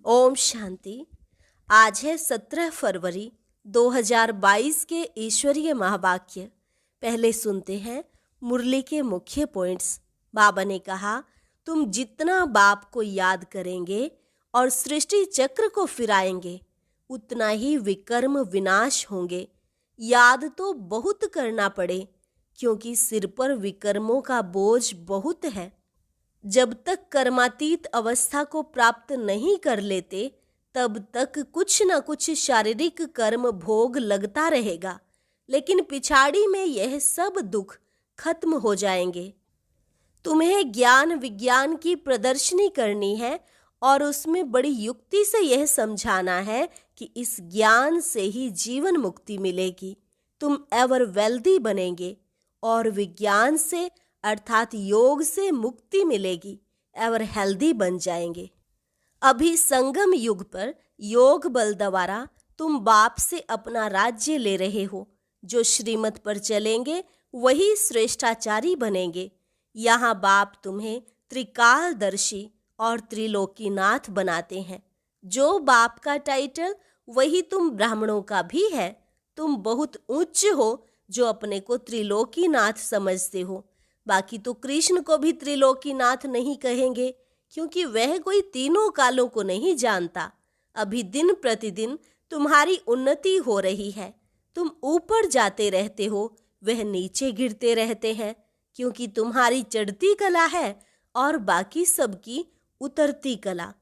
ओम शांति। आज है 17 फरवरी 2022 के ईश्वरीय महावाक्य। पहले सुनते हैं मुरली के मुख्य पॉइंट्स। बाबा ने कहा, तुम जितना बाप को याद करेंगे और सृष्टि चक्र को फिराएंगे, उतना ही विकर्म विनाश होंगे। याद तो बहुत करना पड़े, क्योंकि सिर पर विकर्मों का बोझ बहुत है। जब तक कर्मातीत अवस्था को प्राप्त नहीं कर लेते, तब तक कुछ न कुछ शारीरिक कर्म भोग लगता रहेगा, लेकिन पिछाड़ी में यह सब दुख खत्म हो जाएंगे। तुम्हें ज्ञान विज्ञान की प्रदर्शनी करनी है और उसमें बड़ी युक्ति से यह समझाना है कि इस ज्ञान से ही जीवन मुक्ति मिलेगी। तुम एवर वेल्दी बनेंगे और विज्ञान से अर्थात योग से मुक्ति मिलेगी, एवर हेल्दी बन जाएंगे। अभी संगम युग पर योग बल द्वारा तुम बाप से अपना राज्य ले रहे हो। जो श्रीमत पर चलेंगे वही श्रेष्ठाचारी बनेंगे। यहाँ बाप तुम्हें त्रिकालदर्शी और त्रिलोकीनाथ बनाते हैं। जो बाप का टाइटल वही तुम ब्राह्मणों का भी है। तुम बहुत उच्च हो जो अपने को त्रिलोकीनाथ समझते हो। बाकी तो कृष्ण को भी त्रिलोकीनाथ नहीं कहेंगे, क्योंकि वह कोई तीनों कालों को नहीं जानता। अभी दिन प्रतिदिन तुम्हारी उन्नति हो रही है। तुम ऊपर जाते रहते हो, वह नीचे गिरते रहते हैं, क्योंकि तुम्हारी चढ़ती कला है और बाकी सबकी उतरती कला।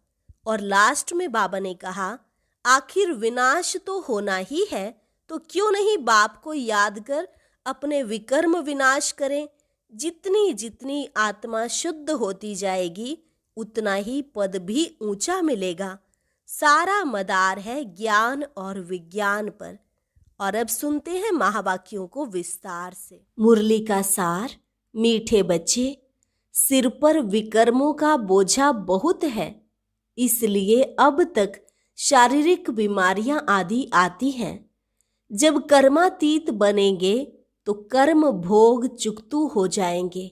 और लास्ट में बाबा ने कहा, आखिर विनाश तो होना ही है, तो क्यों नहीं बाप को याद कर अपने विकर्म विनाश करें। जितनी जितनी आत्मा शुद्ध होती जाएगी, उतना ही पद भी ऊंचा मिलेगा। सारा मदार है ज्ञान और विज्ञान पर। और अब सुनते हैं महावाक्यों को विस्तार से। मुरली का सार। मीठे बच्चे, सिर पर विकर्मों का बोझा बहुत है, इसलिए अब तक शारीरिक बीमारियां आदि आती हैं। जब कर्मातीत बनेंगे तो कर्म भोग चुकतू हो जाएंगे।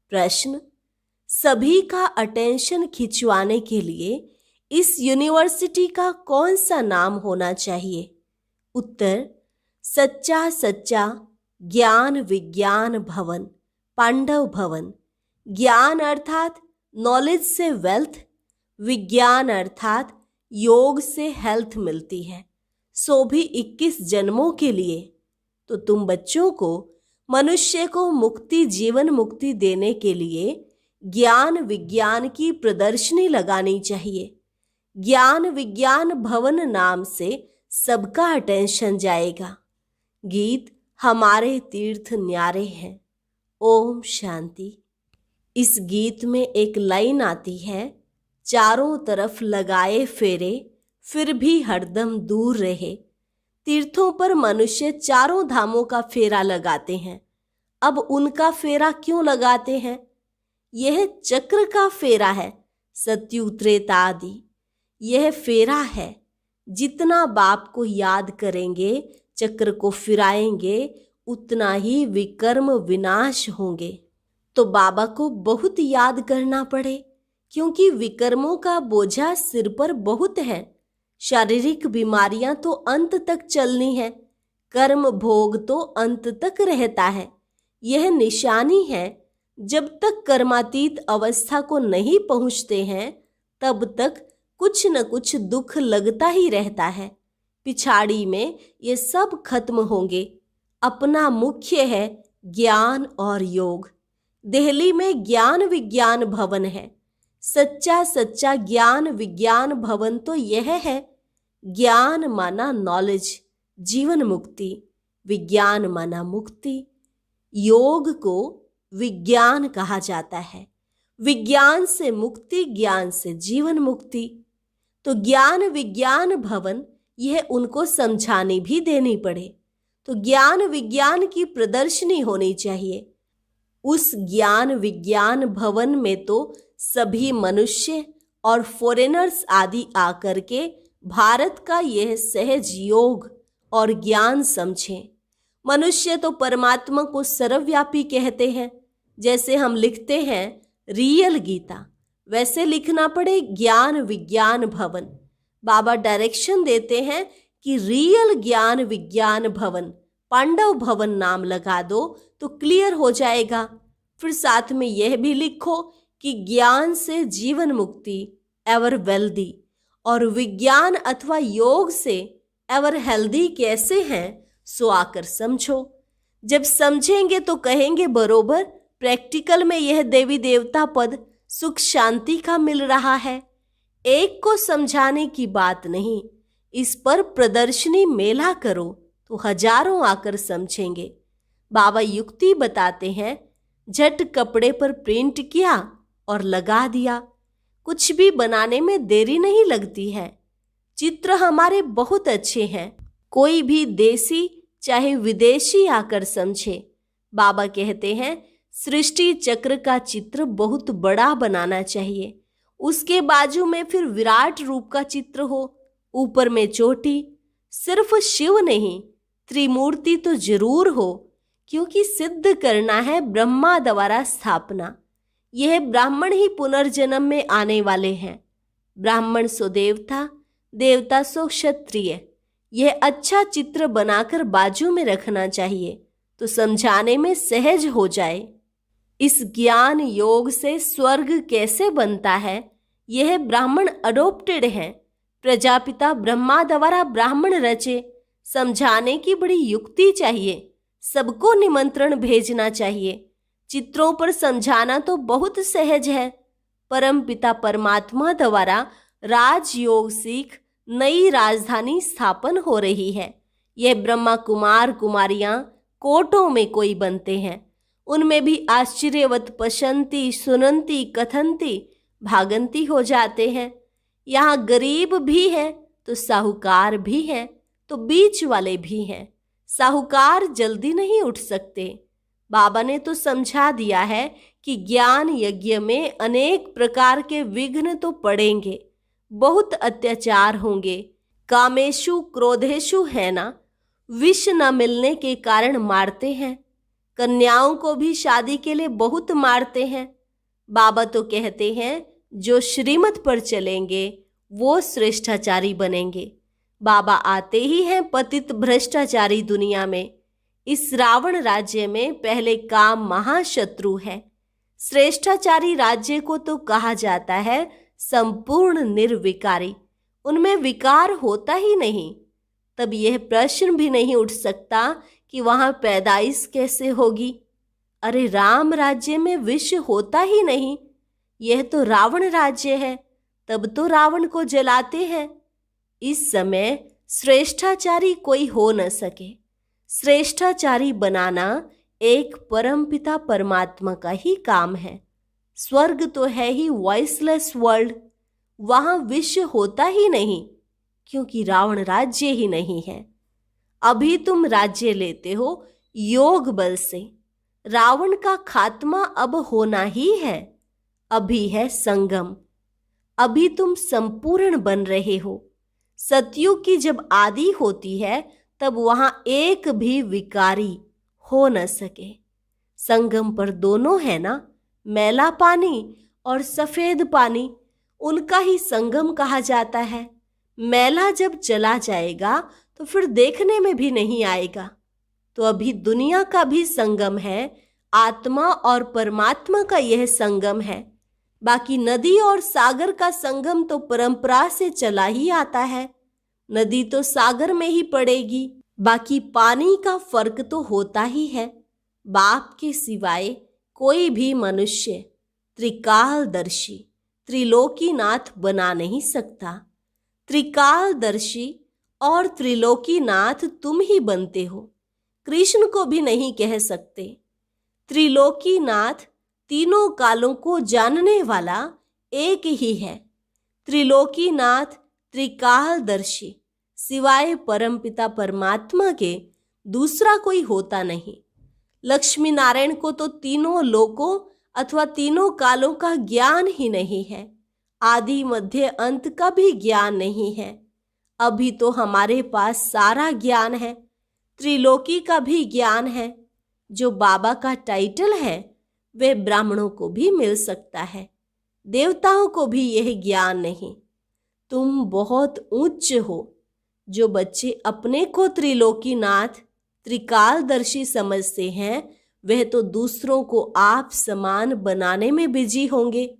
प्रश्न, सभी का अटेंशन खिंचवाने के लिए इस यूनिवर्सिटी का कौन सा नाम होना चाहिए? उत्तर, सच्चा सच्चा ज्ञान विज्ञान भवन, पांडव भवन। ज्ञान अर्थात नॉलेज से वेल्थ, विज्ञान अर्थात योग से हेल्थ मिलती है, सो भी 21 जन्मों के लिए। तो तुम बच्चों को मनुष्य को मुक्ति जीवन मुक्ति देने के लिए ज्ञान विज्ञान की प्रदर्शनी लगानी चाहिए। ज्ञान विज्ञान भवन नाम से सबका अटेंशन जाएगा। गीत हमारे तीर्थ न्यारे हैं। ओम शांति। इस गीत में एक लाइन आती है, चारों तरफ लगाए फेरे फिर भी हरदम दूर रहे। तीर्थों पर मनुष्य चारों धामों का फेरा लगाते हैं। अब उनका फेरा क्यों लगाते हैं? यह चक्र का फेरा है, सत्युग त्रेता आदि। यह फेरा है। जितना बाप को याद करेंगे, चक्र को फिराएंगे, उतना ही विकर्म विनाश होंगे। तो बाबा को बहुत याद करना पड़े, क्योंकि विकर्मों का बोझा सिर पर बहुत है। शारीरिक बीमारियां तो अंत तक चलनी है, कर्म भोग तो अंत तक रहता है। यह निशानी है, जब तक कर्मातीत अवस्था को नहीं पहुंचते हैं, तब तक कुछ न कुछ दुख लगता ही रहता है। पिछाड़ी में ये सब खत्म होंगे। अपना मुख्य है ज्ञान और योग। दिल्ली में ज्ञान विज्ञान भवन है। सच्चा सच्चा ज्ञान विज्ञान भवन तो यह है। ज्ञान माना नॉलेज, जीवन मुक्ति। विज्ञान माना मुक्ति। योग को विज्ञान कहा जाता है। विज्ञान से मुक्ति, ज्ञान से जीवन मुक्ति। तो ज्ञान विज्ञान भवन, यह उनको समझानी भी देनी पड़े, तो ज्ञान विज्ञान की प्रदर्शनी होनी चाहिए। उस ज्ञान विज्ञान भवन में तो सभी मनुष्य और फॉरेनर्स आदि आकर के भारत का यह सहज योग और ज्ञान समझें। मनुष्य तो परमात्मा को सर्वव्यापी कहते हैं। जैसे हम लिखते हैं रियल गीता, वैसे लिखना पड़े ज्ञान विज्ञान भवन। बाबा डायरेक्शन देते हैं कि रियल ज्ञान विज्ञान भवन, पांडव भवन नाम लगा दो तो क्लियर हो जाएगा। फिर साथ में यह भी लिखो कि ज्ञान से जीवन मुक्ति एवर वेल्दी, और विज्ञान अथवा योग से एवर हेल्दी कैसे हैं सो आकर समझो। जब समझेंगे तो कहेंगे बरोबर प्रैक्टिकल में यह देवी देवता पद सुख शांति का मिल रहा है। एक को समझाने की बात नहीं, इस पर प्रदर्शनी मेला करो तो हजारों आकर समझेंगे। बाबा युक्ति बताते हैं, झट कपड़े पर प्रिंट किया और लगा दिया। कुछ भी बनाने में देरी नहीं लगती है। चित्र हमारे बहुत अच्छे हैं, कोई भी देसी चाहे विदेशी आकर समझे। बाबा कहते हैं सृष्टि चक्र का चित्र बहुत बड़ा बनाना चाहिए, उसके बाजू में फिर विराट रूप का चित्र हो, ऊपर में चोटी। सिर्फ शिव नहीं, त्रिमूर्ति तो जरूर हो, क्योंकि सिद्ध करना है ब्रह्मा द्वारा स्थापना। यह ब्राह्मण ही पुनर्जन्म में आने वाले हैं। ब्राह्मण सो देवता, देवता सो क्षत्रिय। यह अच्छा चित्र बनाकर बाजू में रखना चाहिए तो समझाने में सहज हो जाए। इस ज्ञान योग से स्वर्ग कैसे बनता है, यह ब्राह्मण अडोप्टेड हैं। प्रजापिता ब्रह्मा द्वारा ब्राह्मण रचे। समझाने की बड़ी युक्ति चाहिए, सबको निमंत्रण भेजना चाहिए। चित्रों पर समझाना तो बहुत सहज है। परम पिता परमात्मा द्वारा राजयोग सीख नई राजधानी स्थापन हो रही है। यह ब्रह्मा कुमार कुमारियां कोटों में कोई बनते हैं, उनमें भी आश्चर्यवत पशंती सुनंती कथंती भागंती हो जाते हैं। यहाँ गरीब भी हैं तो साहूकार भी हैं तो बीच वाले भी हैं। साहूकार जल्दी नहीं उठ सकते। बाबा ने तो समझा दिया है कि ज्ञान यज्ञ में अनेक प्रकार के विघ्न तो पड़ेंगे, बहुत अत्याचार होंगे। कामेशु क्रोधेशु है ना, विष न मिलने के कारण मारते हैं। कन्याओं को भी शादी के लिए बहुत मारते हैं। बाबा तो कहते हैं जो श्रीमत पर चलेंगे वो श्रेष्ठाचारी बनेंगे। बाबा आते ही हैं पतित भ्रष्टाचारी दुनिया में। इस रावण राज्य में पहले काम महाशत्रु है। श्रेष्ठाचारी राज्य को तो कहा जाता है संपूर्ण निर्विकारी, उनमें विकार होता ही नहीं। तब यह प्रश्न भी नहीं उठ सकता कि वहां पैदाइश कैसे होगी। अरे राम राज्य में विष होता ही नहीं, यह तो रावण राज्य है, तब तो रावण को जलाते हैं। इस समय श्रेष्ठाचारी कोई हो न सके। श्रेष्ठाचारी बनाना एक परमपिता परमात्मा का ही काम है। स्वर्ग तो है ही वॉइसलेस वर्ल्ड, वहां विष होता ही नहीं, क्योंकि रावण राज्य ही नहीं है। अभी तुम राज्य लेते हो योग बल से, रावण का खात्मा अब होना ही है। अभी है संगम, अभी तुम संपूर्ण बन रहे हो। सतयुग की जब आदि होती है तब वहां एक भी विकारी हो न सके। संगम पर दोनों है ना, मैला पानी और सफेद पानी, उनका ही संगम कहा जाता है। मैला जब चला जाएगा तो फिर देखने में भी नहीं आएगा। तो अभी दुनिया का भी संगम है, आत्मा और परमात्मा का यह संगम है। बाकी नदी और सागर का संगम तो परंपरा से चला ही आता है। नदी तो सागर में ही पड़ेगी। बाकी पानी का फर्क तो होता ही है। बाप के सिवाय कोई भी मनुष्य त्रिकालदर्शी त्रिलोकीनाथ बना नहीं सकता। त्रिकालदर्शी और त्रिलोकीनाथ तुम ही बनते हो, कृष्ण को भी नहीं कह सकते। त्रिलोकीनाथ तीनों कालों को जानने वाला एक ही है। त्रिलोकीनाथ त्रिकालदर्शी सिवाय परमपिता परमात्मा के दूसरा कोई होता नहीं। लक्ष्मी नारायण को तो तीनों लोकों अथवा तीनों कालों का ज्ञान ही नहीं है। आदि मध्य अंत का भी ज्ञान नहीं है। अभी तो हमारे पास सारा ज्ञान है, त्रिलोकी का भी ज्ञान है। जो बाबा का टाइटल है वह ब्राह्मणों को भी मिल सकता है। देवताओं को भी यह ज्ञान नहीं। तुम बहुत उच्च हो। जो बच्चे अपने को त्रिलोकीनाथ, त्रिकालदर्शी समझते हैं, वह तो दूसरों को आप समान बनाने में बिजी होंगे।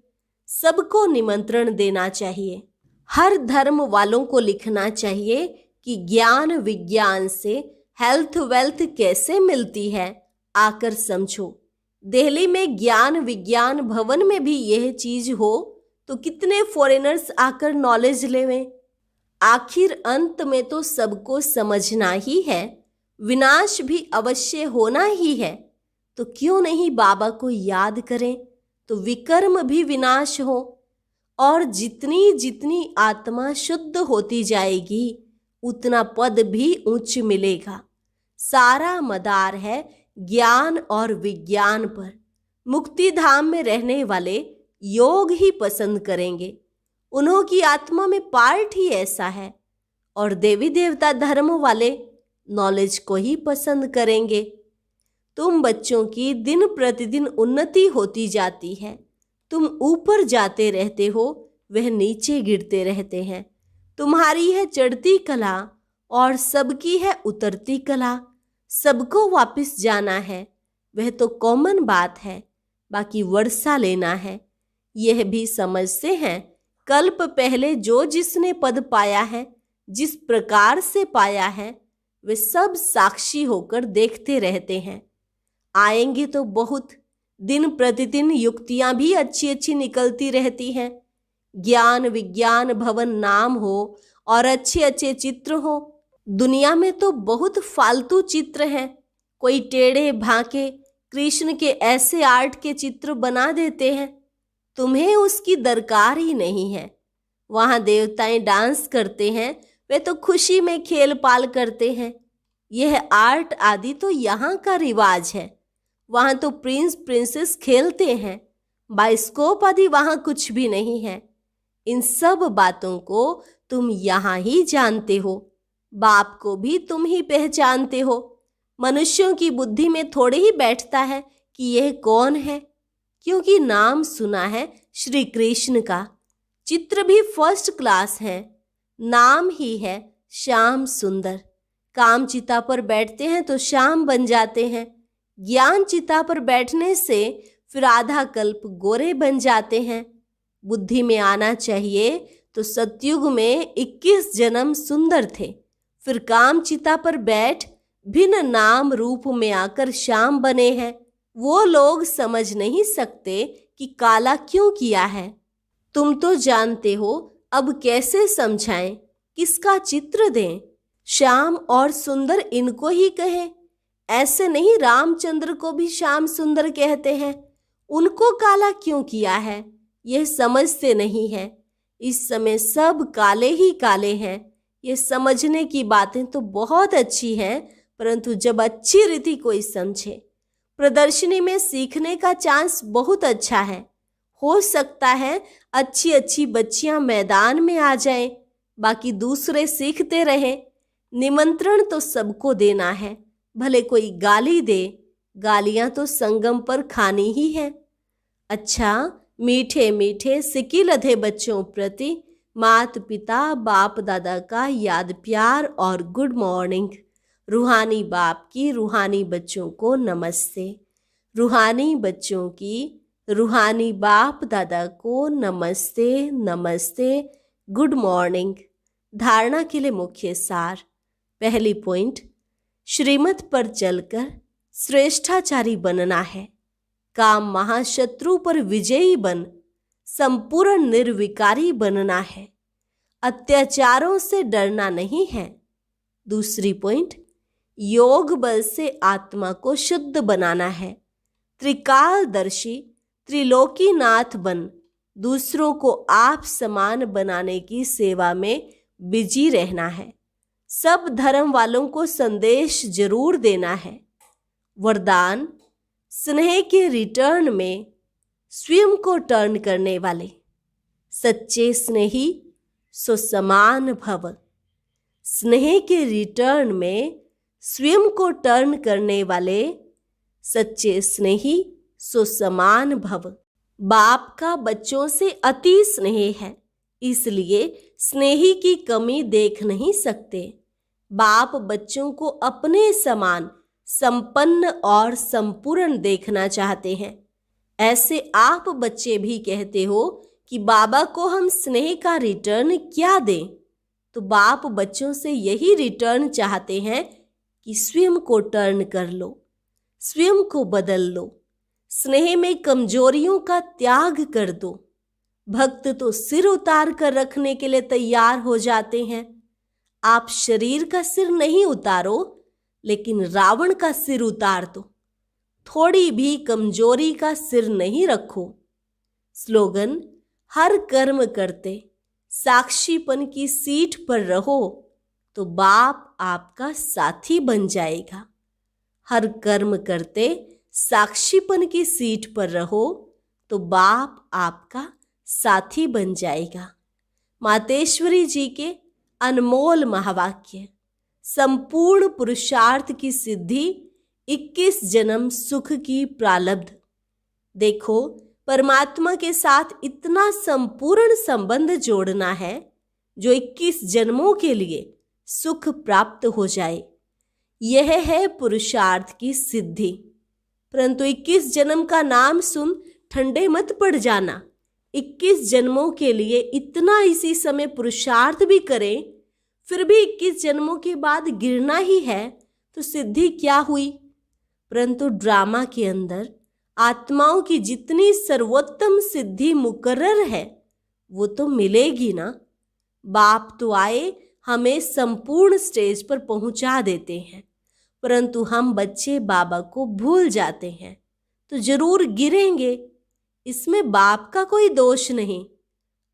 सबको निमंत्रण देना चाहिए। हर धर्म वालों को लिखना चाहिए कि ज्ञान विज्ञान से हेल्थ वेल्थ कैसे मिलती है, आकर समझो। दिल्ली में ज्ञान विज्ञान भवन में भी यह चीज हो तो कितने फॉरेनर्स आकर नॉलेज लेवें। आखिर अंत में तो सबको समझना ही है, विनाश भी अवश्य होना ही है। तो क्यों नहीं बाबा को याद करें तो विकर्म भी विनाश हो। और जितनी जितनी आत्मा शुद्ध होती जाएगी उतना पद भी उच्च मिलेगा। सारा मदार है ज्ञान और विज्ञान पर। मुक्ति धाम में रहने वाले योग ही पसंद करेंगे, उन्हों की आत्मा में पार्ट ही ऐसा है। और देवी देवता धर्म वाले नॉलेज को ही पसंद करेंगे। तुम बच्चों की दिन प्रतिदिन उन्नति होती जाती है। तुम ऊपर जाते रहते हो, वह नीचे गिरते रहते हैं। तुम्हारी है चढ़ती कला और सबकी है उतरती कला। सबको वापस जाना है, वह तो कॉमन बात है। बाकी वर्षा लेना है, यह भी समझते हैं। कल्प पहले जो जिसने पद पाया है, जिस प्रकार से पाया है, वे सब साक्षी होकर देखते रहते हैं। आएंगे तो बहुत, दिन प्रतिदिन युक्तियां भी अच्छी अच्छी निकलती रहती हैं। ज्ञान विज्ञान भवन नाम हो और अच्छे अच्छे चित्र हो। दुनिया में तो बहुत फालतू चित्र हैं। कोई टेढ़े भांके कृष्ण के ऐसे आर्ट के चित्र बना देते हैं, तुम्हें उसकी दरकार ही नहीं है। वहां देवताएं डांस करते हैं, वे तो खुशी में खेल पाल करते हैं। यह आर्ट आदि तो यहाँ का रिवाज है। वहां तो प्रिंस प्रिंसेस खेलते हैं। बाइस्कोप आदि वहां कुछ भी नहीं है। इन सब बातों को तुम यहाँ ही जानते हो। बाप को भी तुम ही पहचानते हो। मनुष्यों की बुद्धि में थोड़े ही बैठता है कि यह कौन है, क्योंकि नाम सुना है श्री कृष्ण का। चित्र भी फर्स्ट क्लास है। नाम ही है श्याम सुंदर। काम चिता पर बैठते हैं तो श्याम बन जाते हैं। ज्ञान चिता पर बैठने से फिर आधा कल्प गोरे बन जाते हैं। बुद्धि में आना चाहिए तो सतयुग में 21 जन्म सुंदर थे, फिर काम चिता पर बैठ भिन्न नाम रूप में आकर श्याम बने हैं। वो लोग समझ नहीं सकते कि काला क्यों किया है। तुम तो जानते हो, अब कैसे समझाएं, किसका चित्र दें। श्याम और सुंदर इनको ही कहें, ऐसे नहीं रामचंद्र को भी श्याम सुंदर कहते हैं। उनको काला क्यों किया है, यह समझते नहीं है। इस समय सब काले ही काले हैं। ये समझने की बातें तो बहुत अच्छी हैं, परंतु जब अच्छी रीति कोई समझे। प्रदर्शनी में सीखने का चांस बहुत अच्छा है। हो सकता है अच्छी अच्छी बच्चियां मैदान में आ जाएं, बाकी दूसरे सीखते रहें। निमंत्रण तो सबको देना है, भले कोई गाली दे, गालियां तो संगम पर खानी ही है। अच्छा, मीठे मीठे सिकी लधे बच्चों प्रति माता पिता बाप दादा का याद प्यार और गुड मॉर्निंग। रूहानी बाप की रूहानी बच्चों को नमस्ते। रूहानी बच्चों की रूहानी बाप दादा को नमस्ते नमस्ते, गुड मॉर्निंग। धारणा के लिए मुख्य सार। पहली पॉइंट, श्रीमत पर चलकर श्रेष्ठाचारी बनना है। काम महाशत्रु पर विजयी बन संपूर्ण निर्विकारी बनना है। अत्याचारों से डरना नहीं है। दूसरी पॉइंट, योग बल से आत्मा को शुद्ध बनाना है। त्रिकालदर्शी त्रिलोकीनाथ बन दूसरों को आप समान बनाने की सेवा में बिजी रहना है। सब धर्म वालों को संदेश जरूर देना है। वरदान, स्नेह के रिटर्न में स्वयं को टर्न करने वाले। सच्चे स्नेही सो समान भव। स्नेह के रिटर्न में स्वयं को टर्न करने वाले। सच्चे स्नेही सो समान भव। बाप का बच्चों से अति स्नेह है, इसलिए स्नेही की कमी देख नहीं सकते। बाप बच्चों को अपने समान संपन्न और संपूर्ण देखना चाहते हैं। ऐसे आप बच्चे भी कहते हो कि बाबा को हम स्नेह का रिटर्न क्या दें, तो बाप बच्चों से यही रिटर्न चाहते हैं कि स्वयं को टर्न कर लो, स्वयं को बदल लो, स्नेह में कमजोरियों का त्याग कर दो। भक्त तो सिर उतार कर रखने के लिए तैयार हो जाते हैं। आप शरीर का सिर नहीं उतारो, लेकिन रावण का सिर उतार दो। थोड़ी भी कमजोरी का सिर नहीं रखो। स्लोगन: हर कर्म करते साक्षीपन की सीट पर रहो तो बाप आपका साथी बन जाएगा। हर कर्म करते साक्षीपन की सीट पर रहो तो बाप आपका साथी बन जाएगा। मातेश्वरी जी के अनमोल महावाक्य। संपूर्ण पुरुषार्थ की सिद्धि 21 जन्म सुख की प्रालब्ध। देखो, परमात्मा के साथ इतना संपूर्ण संबंध जोड़ना है जो 21 जन्मों के लिए सुख प्राप्त हो जाए। यह है पुरुषार्थ की सिद्धि। परंतु 21 जन्म का नाम सुन ठंडे मत पड़ जाना। 21 जन्मों के लिए इतना इसी समय पुरुषार्थ भी करें, फिर भी 21 जन्मों के बाद गिरना ही है, तो सिद्धि क्या हुई? परंतु ड्रामा के अंदर आत्माओं की जितनी सर्वोत्तम सिद्धि मुकर्रर है वो तो मिलेगी ना। बाप तो आए हमें संपूर्ण स्टेज पर पहुंचा देते हैं, परंतु हम बच्चे बाबा को भूल जाते हैं तो जरूर गिरेंगे। इसमें बाप का कोई दोष नहीं।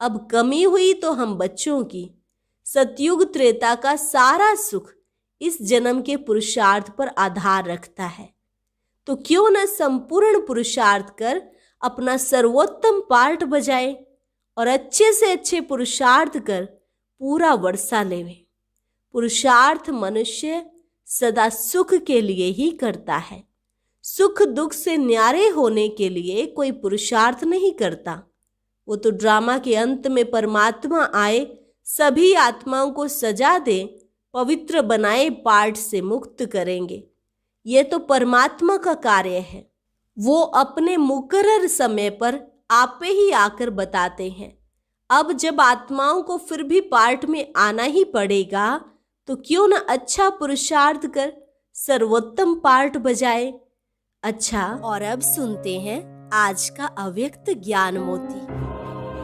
अब कमी हुई तो हम बच्चों की। सतयुग त्रेता का सारा सुख इस जन्म के पुरुषार्थ पर आधार रखता है, तो क्यों न संपूर्ण पुरुषार्थ कर अपना सर्वोत्तम पार्ट बजाए और अच्छे से अच्छे पुरुषार्थ कर पूरा वर्षा लेवे। पुरुषार्थ मनुष्य सदा सुख के लिए ही करता है। सुख दुख से न्यारे होने के लिए कोई पुरुषार्थ नहीं करता। वो तो ड्रामा के अंत में परमात्मा आए, सभी आत्माओं को सजा दे, पवित्र बनाए, पाठ से मुक्त करेंगे। ये तो परमात्मा का कार्य है। वो अपने मुकर्रर समय पर आपे ही आकर बताते हैं। अब जब आत्माओं को फिर भी पाठ में आना ही पड़ेगा, तो क्यों न अच्छा पुरुषार्थ कर सर्वोत्तम पाठ बजाए। अच्छा, और अब सुनते हैं आज का अव्यक्त ज्ञान मोती।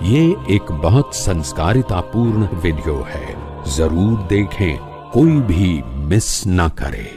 ये एक बहुत संस्कारितापूर्ण वीडियो है, जरूर देखें, कोई भी मिस ना करे।